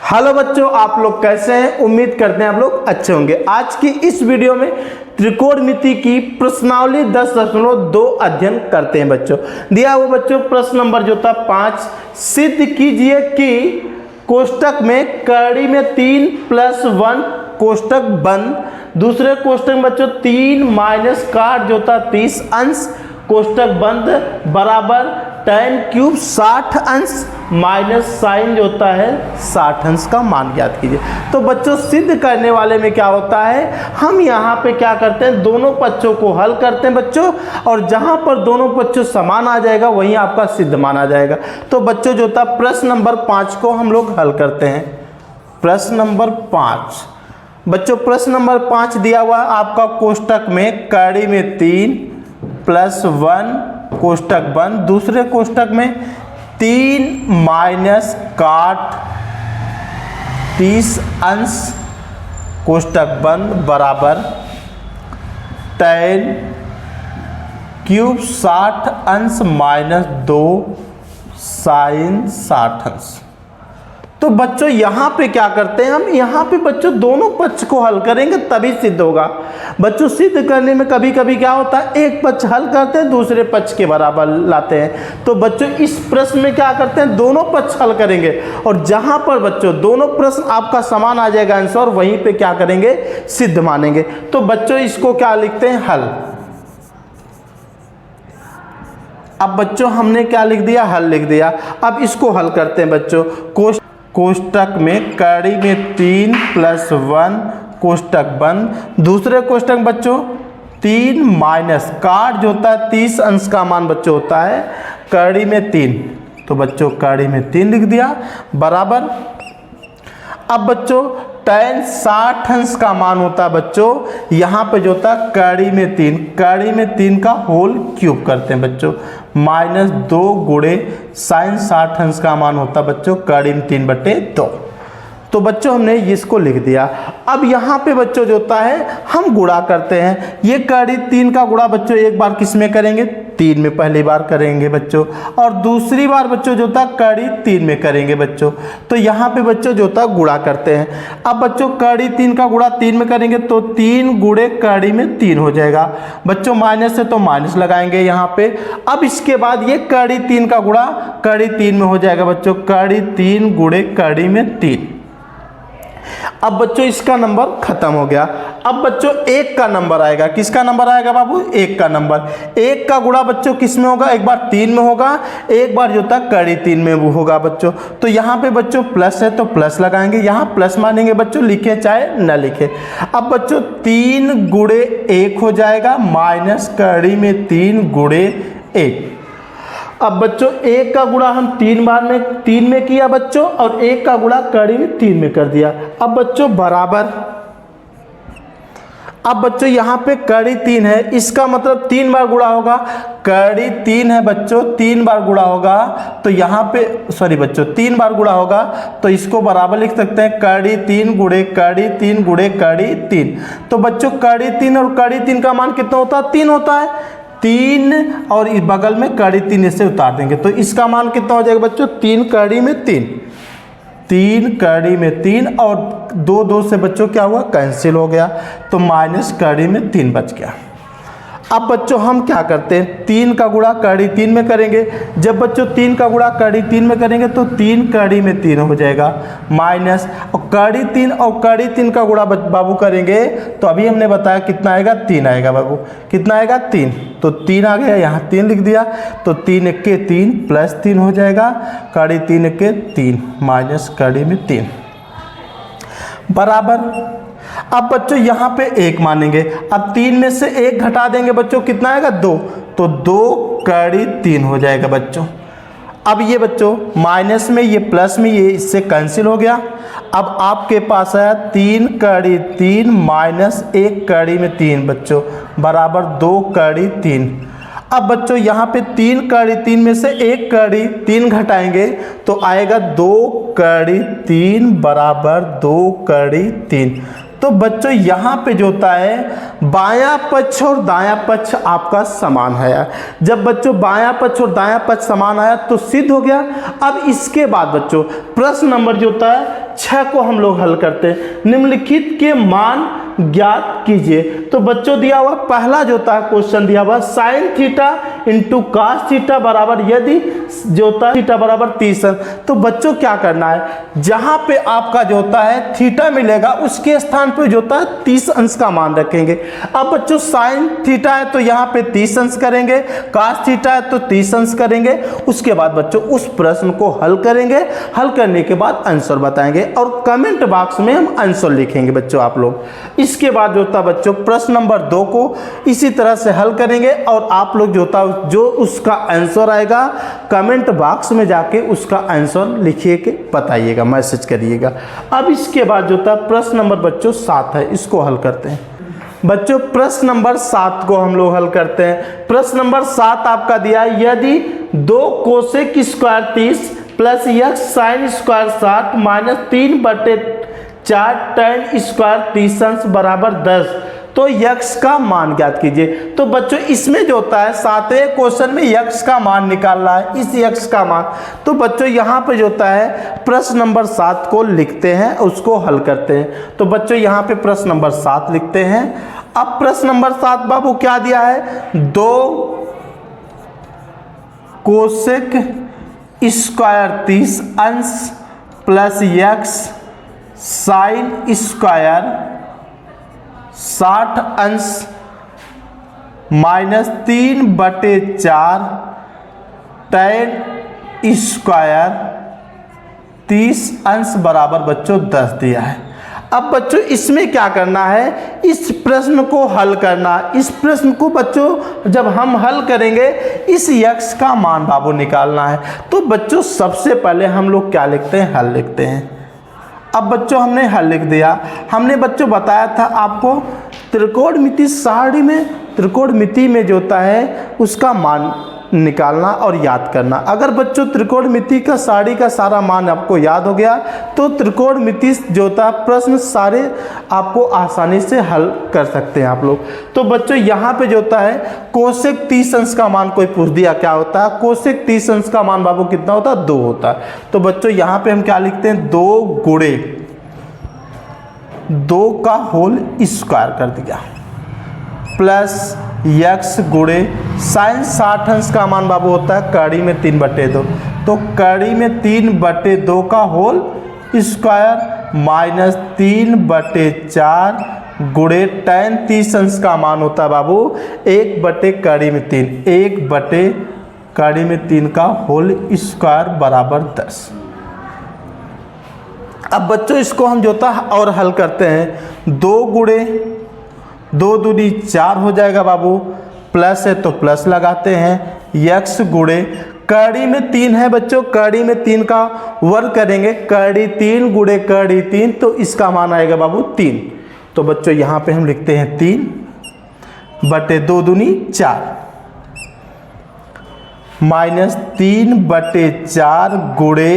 Hello बच्चों, आप लोग कैसे हैं? उम्मीद करते हैं आप लोग अच्छे होंगे। आज की इस वीडियो में त्रिकोणमिति की प्रश्नावली 10.2 अध्ययन करते हैं बच्चों। दिया हुआ बच्चों प्रश्न नंबर जो था 5, सिद्ध कीजिए कि कोष्टक में कड़ी में 3 + 1 कोष्टक बंद, दूसरे कोष्टक में बच्चों 3 माइनस काट जो था 30 अंश कोष्टक बंद बराबर tan³ 60 अंश माइनस साइन जो होता है 60 अंश का मान ज्ञात कीजिए। तो बच्चों सिद्ध करने वाले में क्या होता है, हम यहाँ पे क्या करते हैं, दोनों पक्षों को हल करते हैं बच्चों, और जहाँ पर दोनों पक्षों समान आ जाएगा वहीं आपका सिद्ध माना जाएगा। तो बच्चों जो था प्रश्न नंबर 5 को हम लोग हल करते हैं। प्रश्न नंबर 5 बच्चों, प्रश्न नंबर 5 दिया हुआ है आपका कोष्टक में कड़ी में 3 + 1 कोष्टक बंद, दूसरे कोष्टक में 3 माइनस काट 30 अंश कोष्टक बंद बराबर tan³ 60 अंश माइनस 2 साइन 60 अंश। तो बच्चों यहाँ पे क्या करते हैं, हम यहाँ पे बच्चों दोनों पक्ष को हल करेंगे तभी सिद्ध होगा। बच्चों सिद्ध करने में कभी कभी क्या होता है, एक पक्ष हल करते हैं दूसरे पक्ष के बराबर लाते हैं। तो बच्चों इस प्रश्न में क्या करते हैं, दोनों पक्ष हल करेंगे, और जहाँ पर बच्चों दोनों प्रश्न आपका समान आ जाएगा आंसर, वहीं पे क्या करेंगे, सिद्ध मानेंगे। तो बच्चों इसको क्या लिखते हैं, हल। अब बच्चों हमने क्या लिख दिया, हल लिख दिया। अब इसको हल करते हैं बच्चों। कोष्टक में कड़ी में 3 + 1 कोष्टक बंद, दूसरे कोष्टक बच्चों 3 माइनस काट जो होता है 30 अंश का मान बच्चों होता है कड़ी में 3, तो बच्चों कड़ी में 3 लिख दिया बराबर। अब बच्चों tan 60 अंश का मान होता है बच्चों, यहाँ पे जो होता है कड़ी में 3, कड़ी में 3 का होल क्यूब करते हैं बच्चों, -2 गुणे साइन 60 अंश का मान होता है बच्चों कड़ी में 3/2। तो बच्चों हमने इसको लिख दिया। अब यहाँ पे बच्चों जो होता है हम गुणा करते हैं। ये कड़ी 3 का गुणा बच्चों एक बार किस में करेंगे, 3 में पहली बार करेंगे बच्चों, और दूसरी बार बच्चों जो होता कड़ी 3 में करेंगे बच्चों। तो यहाँ पे बच्चों जो होता गुणा करते हैं। अब बच्चों कड़ी 3 का गुणा 3 में करेंगे तो 3 गुणे कड़ी में 3 हो जाएगा बच्चों, माइनस है तो माइनस लगाएंगे यहाँ पे। अब इसके बाद ये कड़ी 3 का गुणा कड़ी 3 में हो जाएगा बच्चों, कड़ी 3 गुणे कड़ी में 3। अब बच्चों इसका नंबर खत्म हो गया। अब बच्चों 1 का नंबर आएगा, किसका नंबर आएगा बाबू, 1 का नंबर। 1 का गुणा बच्चों किस में होगा, एक बार 3 में होगा, एक बार जो था कड़ी 3 में होगा बच्चों। तो यहाँ पे बच्चों प्लस है तो प्लस लगाएंगे, यहाँ प्लस मानेंगे बच्चों, लिखे चाहे न लिखे। अब बच्चों 3 गुणे 1 हो जाएगा माइनस कड़ी में 3 गुणे 1। अब बच्चों 1 का गुणा हम 3 में किया बच्चों, और 1 का गुणा कड़ी में 3 में कर दिया। अब बच्चों बराबर, अब बच्चों यहाँ पे कड़ी 3 है, इसका मतलब 3 बार गुणा होगा, कड़ी 3 है बच्चों, 3 बार गुणा होगा, तो यहाँ पे सॉरी बच्चों 3 बार गुणा होगा, तो इसको बराबर लिख सकते हैं कड़ी 3 गुणे कड़ी 3 गुणे कड़ी 3। तो बच्चों कड़ी 3 और कड़ी 3 का मान कितना होता है, 3 होता है, 3 और इस बगल में कड़ी 3 इससे उतार देंगे, तो इसका मान कितना हो जाएगा बच्चों, 3 कड़ी में 3, 3 कड़ी में 3, और 2 से बच्चों क्या हुआ, कैंसिल हो गया, तो माइनस कड़ी में 3 बच गया। अब बच्चों हम क्या करते हैं, 3 का गुणा कड़ी 3 में करेंगे। जब बच्चों 3 का गुणा कड़ी 3 में करेंगे तो 3 कड़ी में 3 हो जाएगा माइनस, और कड़ी 3 और कड़ी 3 का गुणा बाबू करेंगे तो अभी हमने बताया कितना आएगा, 3 आएगा बाबू, कितना आएगा 3, तो 3 आ गया, यहाँ 3 लिख दिया, तो 3 × 1 = 3 + 3 हो जाएगा, कड़ी 3 × 1 = 3 माइनस कड़ी में 3 बराबर। अब बच्चों यहाँ पे 1 मानेंगे, अब 3 में से 1 घटा देंगे बच्चों, कितना आएगा 2, तो 2 कड़ी 3 हो जाएगा बच्चों। अब ये बच्चों माइनस में ये प्लस में ये इससे कैंसिल हो गया। अब आपके पास है 3 कड़ी 3 माइनस 1 कड़ी में 3 बच्चों बराबर 2 कड़ी 3। अब बच्चों यहाँ पे 3 कड़ी 3 में से 1 कड़ी 3 घटाएंगे तो आएगा 2 कड़ी 3 बराबर 2 कड़ी 3। तो बच्चों यहाँ पे जो होता है बायां पक्ष और दायां पक्ष आपका समान है। जब बच्चों बायां पक्ष और दायां पक्ष समान आया तो सिद्ध हो गया। अब इसके बाद बच्चों प्रश्न नंबर जो होता है 6 को हम लोग हल करते हैं। निम्नलिखित के मान ज्ञात कीजिए। तो बच्चों दिया हुआ पहला जो होता है क्वेश्चन दिया हुआ sine theta into cos theta बराबर, यदि जो होता है थीटा बराबर 30 अंश। तो बच्चों क्या करना है, जहां पे आपका जो होता है थीटा मिलेगा उसके स्थान पे जो होता है 30 अंश का मान रखेंगे। अब बच्चों साइन थीटा है तो यहाँ पे 30 अंश करेंगे, कास थीटा है तो 30 अंश करेंगे। उसके बाद बच्चों उस प्रश्न को हल करेंगे, हल करने के बाद आंसर बताएंगे और कमेंट बॉक्स में हम आंसर लिखेंगे बच्चों आप लोग। इसके बाद जो होता है बच्चों प्रश्न नंबर 2 को इसी तरह से हल करेंगे और आप लोग जो होता है जो उसका आंसर आएगा कमेंट बॉक्स में जाके उसका आंसर लिखिए के बताइएगा, मैसेज करिएगा। अब इसके बाद जो होता है प्रश्न नंबर बच्चों 7 है, इसको हल करते हैं। बच्चों प्रश्न नंबर 7 को हम लोग हल करते हैं। प्रश्न नंबर 7 आपका दिया है, यदि 2 cosec square 30 plus x sine square 60 minus 3/4 tan square 30 अंश बराबर 10, तो यक्स का मान ज्ञात कीजिए। तो बच्चों इसमें जो होता है 7वें क्वेश्चन में यक्स का मान निकालना है, इस यक्स का मान। तो बच्चों यहाँ पे जो होता है प्रश्न नंबर 7 को लिखते हैं, उसको हल करते हैं। तो बच्चों यहाँ पे प्रश्न नंबर 7 लिखते हैं। अब प्रश्न नंबर 7 बाबू क्या दिया है, 2 कोसेक स्क्वायर 30 अंश प्लस यक्स साइन स्क्वायर 60 अंश माइनस 3/4 tan स्क्वायर 30 अंश बराबर बच्चों 10 दिया है। अब बच्चों इसमें क्या करना है, इस प्रश्न को हल करना। इस प्रश्न को बच्चों जब हम हल करेंगे इस यक्स का मान बाबू निकालना है। तो बच्चों सबसे पहले हम लोग क्या लिखते हैं, हल लिखते हैं। अब बच्चों हमने हल लिख दिया। हमने बच्चों बताया था आपको त्रिकोणमिति सारणी में, त्रिकोणमिति में जो होता है उसका मान निकालना और याद करना। अगर बच्चों त्रिकोणमिति का सारणी का सारा मान आपको याद हो गया तो त्रिकोणमिति जो होता है प्रश्न सारे आपको आसानी से हल कर सकते हैं आप लोग। तो बच्चों यहाँ पे जो होता है कोसेक 30 अंश का मान कोई पूछ दिया क्या होता है, कोसेक 30 अंश का मान बाबू कितना होता है, 2 होता है। तो बच्चों यहाँ पे हम क्या लिखते हैं, 2 गुणे 2 का होल स्क्वायर कर दिया प्लस यक्स गुणे साइन 60 अंश का मान बाबू होता है कड़ी में 3/2, तो कड़ी में 3/2 का होल स्क्वायर माइनस 3/4 गुणे tan 30 अंश का मान होता है बाबू 1/3, 1/3 का होल स्क्वायर बराबर 10। अब बच्चों इसको हम जो होता है और हल करते हैं। 2 गुणे 2 दूनी 4 हो जाएगा बाबू, प्लस है तो प्लस लगाते हैं, यक्स गुणे कड़ी में 3 है बच्चों, कड़ी में 3 का वर्ग करेंगे, कड़ी 3 गुणे कड़ी 3, तो इसका मान आएगा बाबू 3। तो बच्चों यहाँ पे हम लिखते हैं 3/2 दूनी 4 माइनस 3/4 गुणे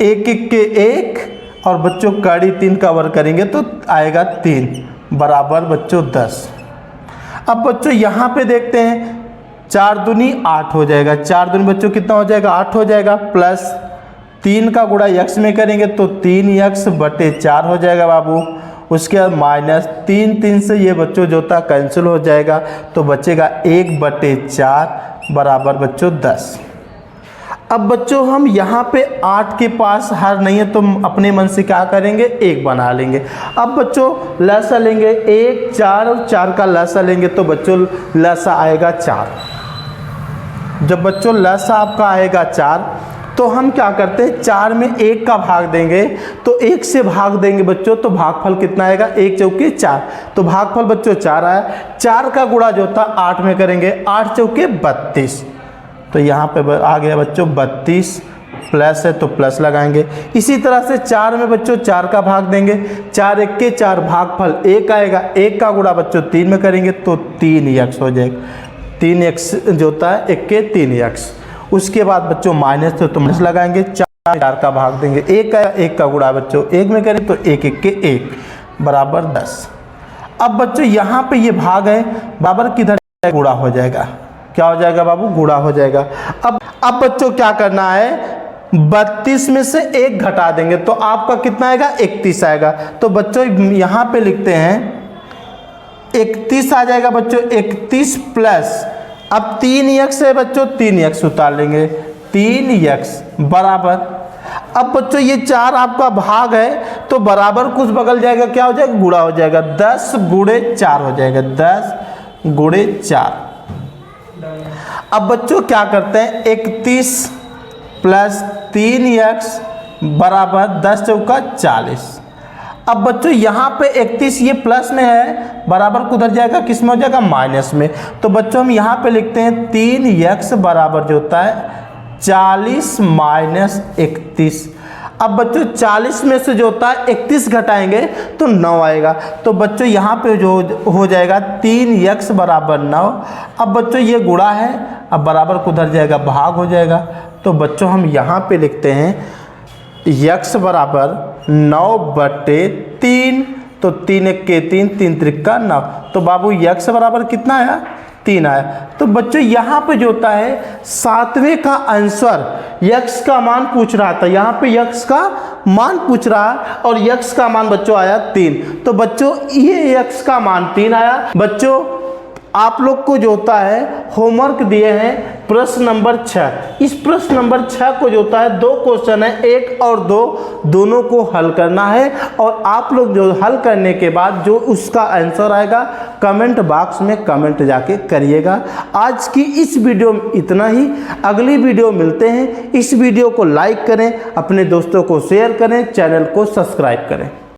1 के 1 और बच्चों कड़ी 3 का वर्ग करेंगे तो आएगा 3 बराबर बच्चों 10। अब बच्चों यहाँ पे देखते हैं 4 दूनी 8 हो जाएगा, 4 दूनी बच्चों कितना हो जाएगा, 8 हो जाएगा, प्लस 3 का गुणा यक्स में करेंगे तो 3x/4 हो जाएगा बाबू। उसके बाद माइनस 3 से ये बच्चों जो होता कैंसिल हो जाएगा तो बचेगा 1/4 बराबर बच्चों 10। अब बच्चों हम यहाँ पे 8 के पास हर नहीं है तो अपने मन से क्या करेंगे, 1 बना लेंगे। अब बच्चों लसा लेंगे 1, 4 और 4 का लसा लेंगे तो बच्चों लसा आएगा 4। जब बच्चों लसा आपका आएगा 4 तो हम क्या करते हैं 4 में 1 का भाग देंगे, तो 1 से भाग देंगे बच्चों तो भागफल कितना आएगा, 1 चौके 4, तो भागफल बच्चों 4 आया। 4 का गुणा जो होता 8 में करेंगे, 8 चौके 32, तो यहाँ पे आ गया बच्चों 32, प्लस है तो प्लस लगाएंगे। इसी तरह से 4 में बच्चों 4 का भाग देंगे, 4 1 के 4 भागफल 1 आएगा, 1 का गुणा बच्चों 3 में करेंगे तो 3x हो जाएगा, 3x जो होता है 1 के 3x। उसके बाद बच्चों माइनस तो माइनस लगाएंगे, 4 का भाग देंगे, 1 का गुणा बच्चों 1 में करें तो 1 1 के 1 बराबर 10। अब बच्चों यहाँ पे ये भाग है बराबर किधर गुणा हो जाएगा, क्या हो जाएगा बाबू, गुणा हो जाएगा। अब बच्चों क्या करना है, 32 में से 1 घटा देंगे तो आपका कितना आएगा, 31 आएगा। तो बच्चों यहाँ पे लिखते हैं 31 आ जाएगा बच्चों, 31 प्लस, अब 3x है बच्चों, 3x उतार लेंगे, 3x बराबर, अब बच्चों ये 4 आपका भाग है तो बराबर कुछ बगल जाएगा, क्या हो जाएगा, गुणा हो जाएगा, 10 गुणे 4 हो जाएगा, 10 गुणे 4। अब बच्चों क्या करते हैं, 31 प्लस 3x बराबर 10 चौका 40। अब बच्चों यहाँ पे 31 ये प्लस में है, बराबर कुधर जाएगा, किस में हो जाएगा, माइनस में। तो बच्चों हम यहाँ पे लिखते हैं 3x बराबर जो होता है 40 माइनस 31। अब बच्चों 40 में से जो होता है 31 घटाएंगे तो 9 आएगा। तो बच्चों यहाँ पे जो हो जाएगा 3x बराबर 9। अब बच्चों ये गुणा है, अब बराबर कुधर जाएगा, भाग हो जाएगा। तो बच्चों हम यहाँ पे लिखते हैं x बराबर 9/3, तो 3 1 के 3, 3 3 का 9। तो बाबू x बराबर कितना आया, 3 आया। तो बच्चों यहाँ पे जो होता है 7वें का आंसर, x का मान पूछ रहा था, यहाँ पे x का मान पूछ रहा और x का मान बच्चों आया 3। तो बच्चों ये x का मान 3 आया। बच्चों आप लोग को जो होता है होमवर्क दिए हैं प्रश्न नंबर 6। इस प्रश्न नंबर 6 को जो होता है 2 क्वेश्चन है, 1 और 2 दोनों को हल करना है। और आप लोग जो हल करने के बाद जो उसका आंसर आएगा कमेंट बॉक्स में कमेंट जाके करिएगा। आज की इस वीडियो में इतना ही, अगली वीडियो मिलते हैं। इस वीडियो को लाइक करें, अपने दोस्तों को शेयर करें, चैनल को सब्सक्राइब करें।